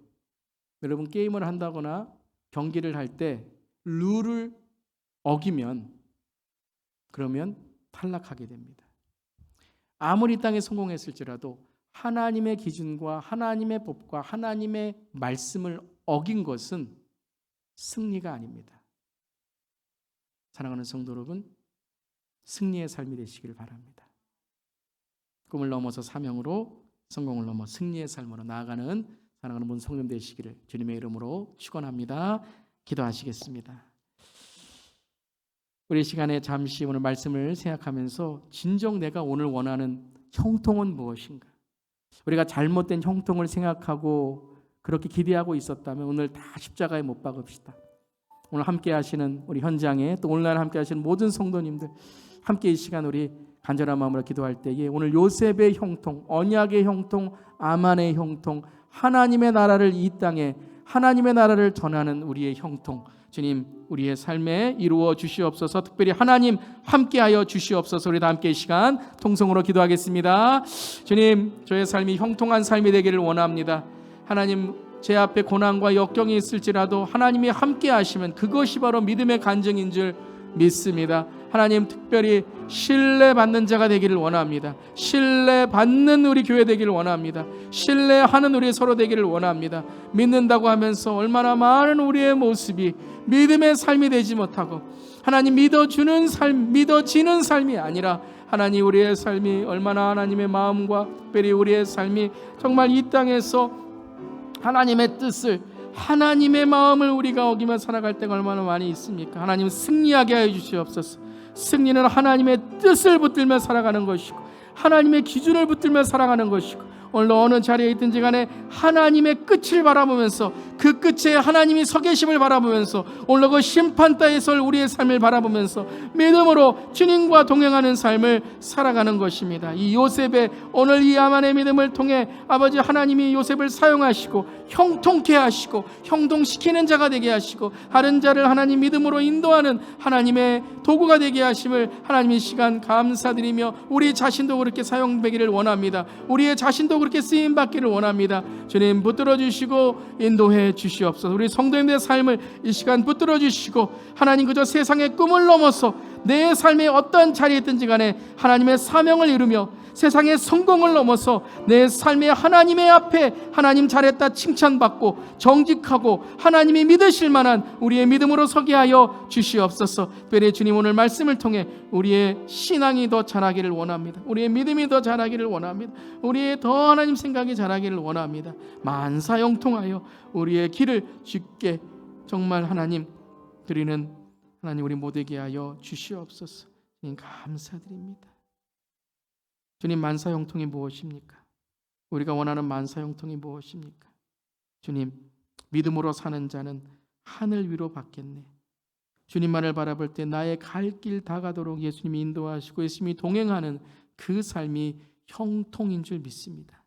여러분, 게임을 한다거나 경기를 할 때 룰을 어기면 그러면 탈락하게 됩니다. 아무리 땅에 성공했을지라도 하나님의 기준과 하나님의 법과 하나님의 말씀을 어긴 것은 승리가 아닙니다. 사랑하는 성도 여러분, 승리의 삶이 되시기를 바랍니다. 꿈을 넘어서 사명으로, 성공을 넘어 승리의 삶으로 나아가는 사랑하는 모든 성도님 되시기를 주님의 이름으로 축원합니다. 기도하시겠습니다. 우리 시간에 잠시 오늘 말씀을 생각하면서 진정 내가 오늘 원하는 형통은 무엇인가? 우리가 잘못된 형통을 생각하고 그렇게 기대하고 있었다면 오늘 다 십자가에 못 박읍시다. 오늘 함께 하시는 우리 현장에 또 온라인 함께 하시는 모든 성도님들 함께 이 시간 우리 간절한 마음으로 기도할 때에 오늘 요셉의 형통, 언약의 형통, 아만의 형통, 하나님의 나라를 이 땅에 하나님의 나라를 전하는 우리의 형통, 주님 우리의 삶에 이루어 주시옵소서. 특별히 하나님 함께하여 주시옵소서. 우리 다 함께 이 시간 통성으로 기도하겠습니다. 주님, 저의 삶이 형통한 삶이 되기를 원합니다. 하나님, 제 앞에 고난과 역경이 있을지라도 하나님이 함께하시면 그것이 바로 믿음의 간증인 줄 믿습니다. 하나님, 특별히 신뢰받는 자가 되기를 원합니다. 신뢰받는 우리 교회 되기를 원합니다. 신뢰하는 우리 서로 되기를 원합니다. 믿는다고 하면서 얼마나 많은 우리의 모습이 믿음의 삶이 되지 못하고 하나님 믿어주는 삶, 믿어지는 삶이 아니라 하나님 우리의 삶이 얼마나 하나님의 마음과 특별히 우리의 삶이 정말 이 땅에서 하나님의 뜻을, 하나님의 마음을 우리가 어기며 살아갈 때가 얼마나 많이 있습니까? 하나님 승리하게 하여 주시옵소서. 승리는 하나님의 뜻을 붙들며 살아가는 것이고 하나님의 기준을 붙들며 살아가는 것이고 오늘 어느 자리에 있든지 간에 하나님의 끝을 바라보면서 그 끝에 하나님이 서 계심을 바라보면서 오늘 그 심판대에 설 우리의 삶을 바라보면서 믿음으로 주님과 동행하는 삶을 살아가는 것입니다. 이 요셉의 오늘 이 아만의 믿음을 통해 아버지 하나님이 요셉을 사용하시고 형통케 하시고 형통시키는 자가 되게 하시고 다른 자를 하나님 믿음으로 인도하는 하나님의 도구가 되게 하심을 하나님 이 시간 감사드리며 우리 자신도 그렇게 사용되기를 원합니다. 우리의 자신도 그렇게 쓰임받기를 원합니다. 주님 붙들어 주시고 인도해 주시옵소서. 우리 성도님들의 삶을 이 시간 붙들어 주시고 하나님 그저 세상의 꿈을 넘어서 내 삶의 어떤 자리에 있든지 간에 하나님의 사명을 이루며 세상의 성공을 넘어서 내 삶의 하나님의 앞에 하나님 잘했다 칭찬받고 정직하고 하나님이 믿으실 만한 우리의 믿음으로 서게 하여 주시옵소서. 특별히 주님 오늘 말씀을 통해 우리의 신앙이 더 자라기를 원합니다. 우리의 믿음이 더 자라기를 원합니다. 우리의 더 하나님 생각이 자라기를 원합니다. 만사형통하여 우리의 길을 쉽게 정말 하나님 드리는 하나님 우리 모두에게 하여 주시옵소서. 주님 감사드립니다. 주님 만사형통이 무엇입니까? 우리가 원하는 만사형통이 무엇입니까? 주님 믿음으로 사는 자는 하늘 위로 받겠네. 주님만을 바라볼 때 나의 갈 길 다 가도록 예수님이 인도하시고 예수님이 동행하는 그 삶이 형통인 줄 믿습니다.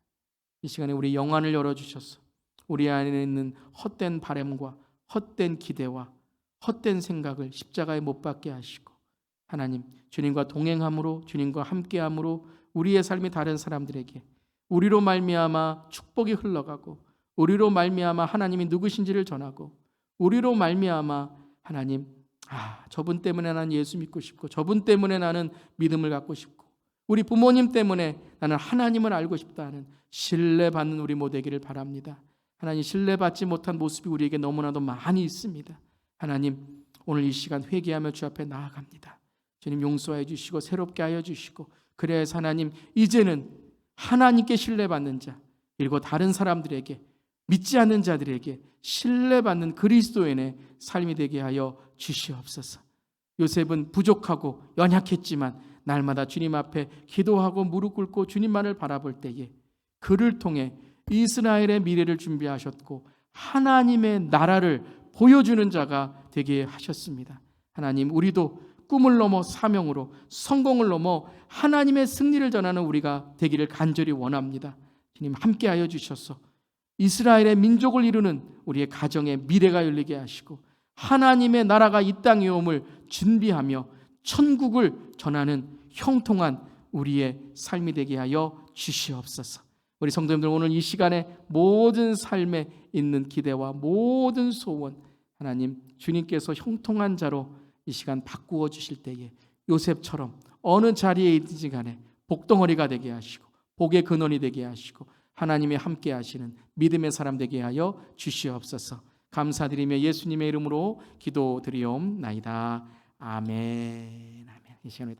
이 시간에 우리 영안을 열어주셔서 우리 안에 있는 헛된 바람과 헛된 기대와 헛된 생각을 십자가에 못 박게 하시고 하나님 주님과 동행함으로 주님과 함께함으로 우리의 삶이 다른 사람들에게 우리로 말미암아 축복이 흘러가고 우리로 말미암아 하나님이 누구신지를 전하고 우리로 말미암아 하나님 저분 때문에 나는 예수 믿고 싶고 저분 때문에 나는 믿음을 갖고 싶고 우리 부모님 때문에 나는 하나님을 알고 싶다는 신뢰받는 우리 모두 되기를 바랍니다. 하나님 신뢰받지 못한 모습이 우리에게 너무나도 많이 있습니다. 하나님 오늘 이 시간 회개하며 주 앞에 나아갑니다. 주님 용서해 주시고 새롭게 하여 주시고 그래서 하나님 이제는 하나님께 신뢰받는 자 그리고 다른 사람들에게 믿지 않는 자들에게 신뢰받는 그리스도인의 삶이 되게 하여 주시옵소서. 요셉은 부족하고 연약했지만 날마다 주님 앞에 기도하고 무릎 꿇고 주님만을 바라볼 때에 그를 통해 이스라엘의 미래를 준비하셨고 하나님의 나라를 보여주는 자가 되게 하셨습니다. 하나님 우리도 꿈을 넘어 사명으로 성공을 넘어 하나님의 승리를 전하는 우리가 되기를 간절히 원합니다. 주님 함께하여 주셔서 이스라엘의 민족을 이루는 우리의 가정의 미래가 열리게 하시고 하나님의 나라가 이 땅에 옴을 준비하며 천국을 전하는 형통한 우리의 삶이 되게 하여 주시옵소서. 우리 성도님들, 오늘 이 시간에 모든 삶에 있는 기대와 모든 소원, 하나님 주님께서 형통한 자로 이 시간 바꾸어 주실 때에 요셉처럼 어느 자리에 있든지 간에 복덩어리가 되게 하시고 복의 근원이 되게 하시고 하나님이 함께 하시는 믿음의 사람 되게 하여 주시옵소서. 감사드리며 예수님의 이름으로 기도드리옵나이다. 아멘. 아멘. 이 시간에